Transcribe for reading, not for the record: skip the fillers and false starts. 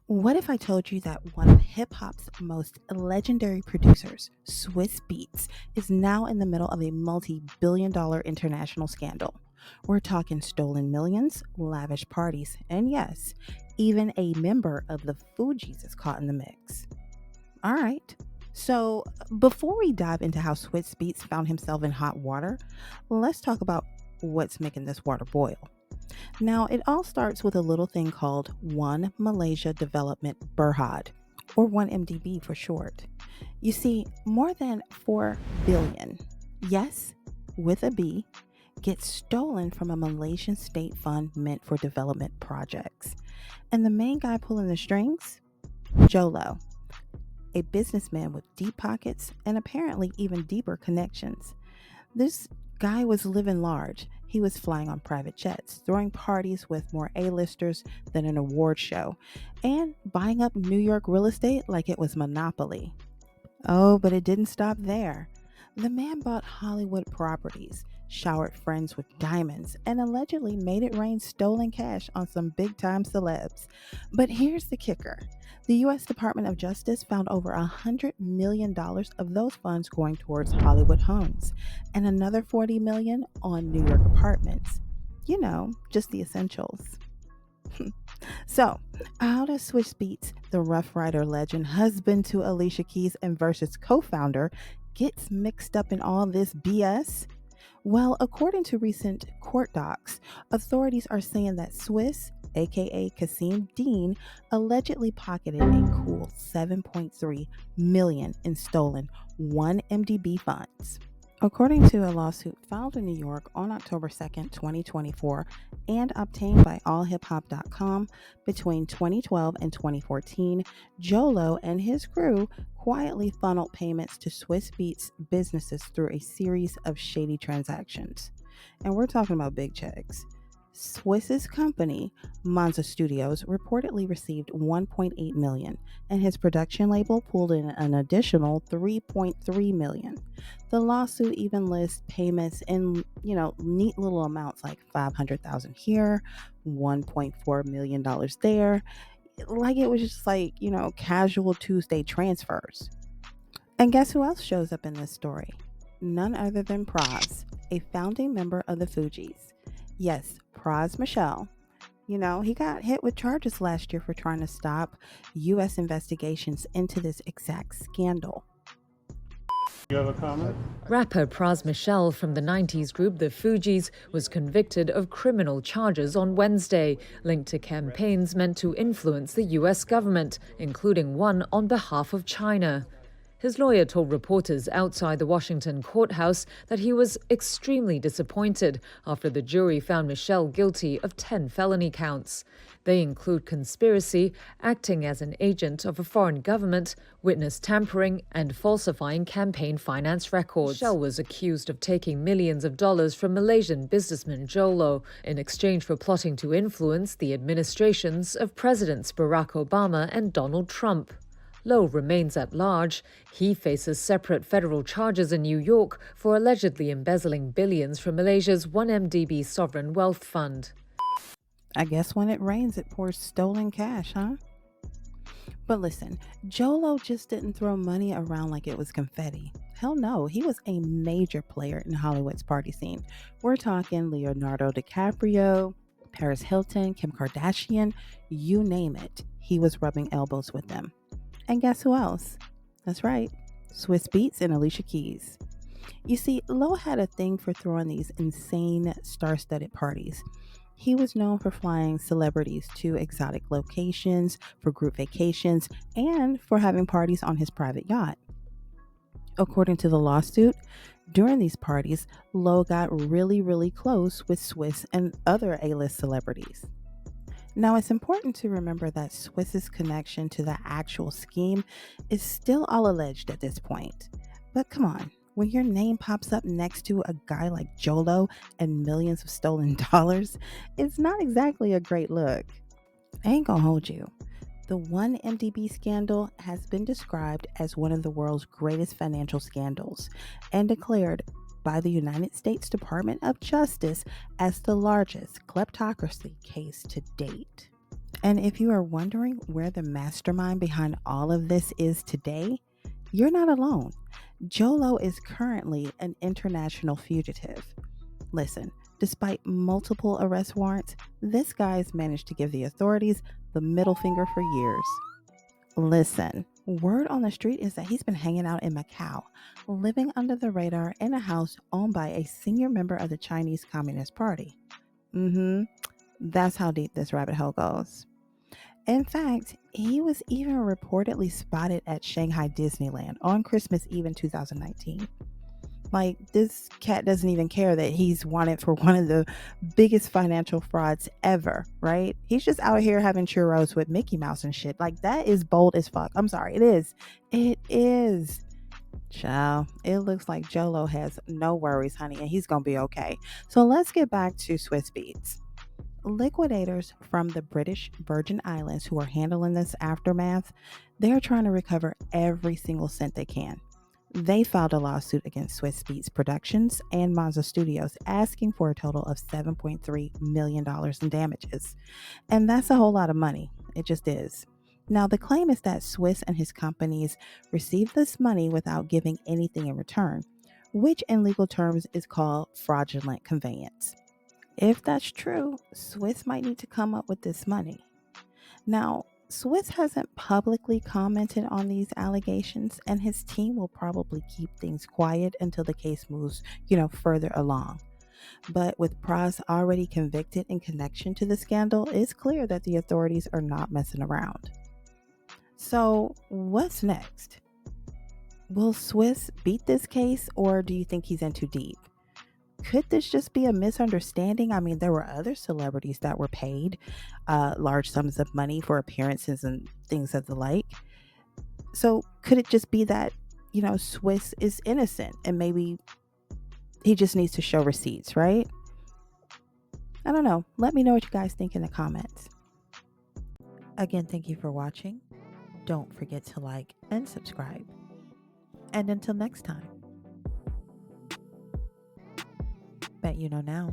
What if I told you that one of hip hop's most legendary producers, Swizz Beatz, is now in the middle of a multi-billion-dollar international scandal? We're talking stolen millions, lavish parties, and yes, even a member of the Fugees is caught in the mix. All right. So, before we dive into how Swizz Beatz found himself in hot water, let's talk about what's making this water boil. Now, it all starts with a little thing called One Malaysia Development Berhad, or 1MDB for short. You see, more than 4 billion, yes, with a B, gets stolen from a Malaysian state fund meant for development projects. And the main guy pulling the strings? Jholow, a businessman with deep pockets and apparently even deeper connections. This guy was living large. He was flying on private jets, throwing parties with more A-listers than an award show, and buying up New York real estate like it was Monopoly. Oh, but it didn't stop there. The man bought Hollywood properties, showered friends with diamonds, and allegedly made it rain stolen cash on some big time celebs. But here's the kicker: the U.S. Department of Justice found over $100 million of those funds going towards Hollywood homes, and another 40 million on New York apartments. You know, just the essentials. So, how does Switch Beats, the Rough Rider legend, husband to Alicia Keys and Versus co-founder, gets mixed up in all this BS? Well, according to recent court docs, authorities are saying that Swiss, aka Kasim Dean, allegedly pocketed a cool 7.3 million in stolen 1MDB funds. According to a lawsuit filed in New York on October 2nd, 2024, and obtained by allhiphop.com between 2012 and 2014, jholow and his crew quietly funneled payments to Swizz Beatz businesses through a series of shady transactions. And we're talking about big checks. Swizz's company, Monza Studios, reportedly received 1.8 million, and his production label pulled in an additional 3.3 million. The lawsuit even lists payments in, neat little amounts like 500,000 here, 1.4 million dollars there, like it was just like, casual Tuesday transfers. And guess who else shows up in this story? None other than Praz, a founding member of the Fugees. Yes, Praz Michelle. He got hit with charges last year for trying to stop U.S. investigations into this exact scandal. You have a comment? Rapper Pras Michel from the 90s group The Fugees was convicted of criminal charges on Wednesday, linked to campaigns meant to influence the U.S. government, including one on behalf of China. His lawyer told reporters outside the Washington courthouse that he was extremely disappointed after the jury found Michel guilty of 10 felony counts. They include conspiracy, acting as an agent of a foreign government, witness tampering, and falsifying campaign finance records. Michel was accused of taking millions of dollars from Malaysian businessman jholow in exchange for plotting to influence the administrations of Presidents Barack Obama and Donald Trump. Low remains at large. He faces separate federal charges in New York for allegedly embezzling billions from Malaysia's 1MDB sovereign wealth fund. I guess when it rains, it pours stolen cash, huh? But listen, jholow just didn't throw money around like it was confetti. Hell no, he was a major player in Hollywood's party scene. We're talking Leonardo DiCaprio, Paris Hilton, Kim Kardashian, you name it. He was rubbing elbows with them. And guess who else? That's right, Swizz Beatz and Alicia Keys. You see, Low had a thing for throwing these insane star-studded parties. He was known for flying celebrities to exotic locations, for group vacations, and for having parties on his private yacht. According to the lawsuit, during these parties, Low got really, really close with Swizz and other A-list celebrities. Now, it's important to remember that Swizz's connection to the actual scheme is still all alleged at this point. But come on, when your name pops up next to a guy like jholow and millions of stolen dollars, it's not exactly a great look. I ain't gonna hold you. The 1MDB scandal has been described as one of the world's greatest financial scandals and declared by the United States Department of Justice as the largest kleptocracy case to date. And if you are wondering where the mastermind behind all of this is today, you're not alone. Jholow is currently an international fugitive. Listen, despite multiple arrest warrants, this guy's managed to give the authorities the middle finger for years. Listen, word on the street is that he's been hanging out in Macau, living under the radar in a house owned by a senior member of the Chinese Communist Party. That's how deep this rabbit hole goes. In fact, he was even reportedly spotted at Shanghai Disneyland on Christmas Eve in 2019. Like, this cat doesn't even care that he's wanted for one of the biggest financial frauds ever, right? He's just out here having churros with Mickey Mouse and shit. Like, that is bold as fuck. I'm sorry, it is. It is. Child, it looks like Jholow has no worries, honey, and he's gonna be okay. So let's get back to Swizz Beatz. Liquidators from the British Virgin Islands who are handling this aftermath, they're trying to recover every single cent they can. They filed a lawsuit against Swizz Beatz Productionz and Monza Studios, asking for a total of $7.3 million in damages. And that's a whole lot of money. It just is. Now, the claim is that Swizz and his companies received this money without giving anything in return, which in legal terms is called fraudulent conveyance. If that's true, Swizz might need to come up with this money. Now, Swizz hasn't publicly commented on these allegations, and his team will probably keep things quiet until the case moves, further along. But with Pras already convicted in connection to the scandal, it's clear that the authorities are not messing around. So, what's next? Will Swizz beat this case, or do you think he's in too deep? Could this just be a misunderstanding? I mean, there were other celebrities that were paid large sums of money for appearances and things of the like. So could it just be that, Swizz is innocent and maybe he just needs to show receipts, right? I don't know. Let me know what you guys think in the comments. Again, thank you for watching. Don't forget to like and subscribe. And until next time. Bet you know now.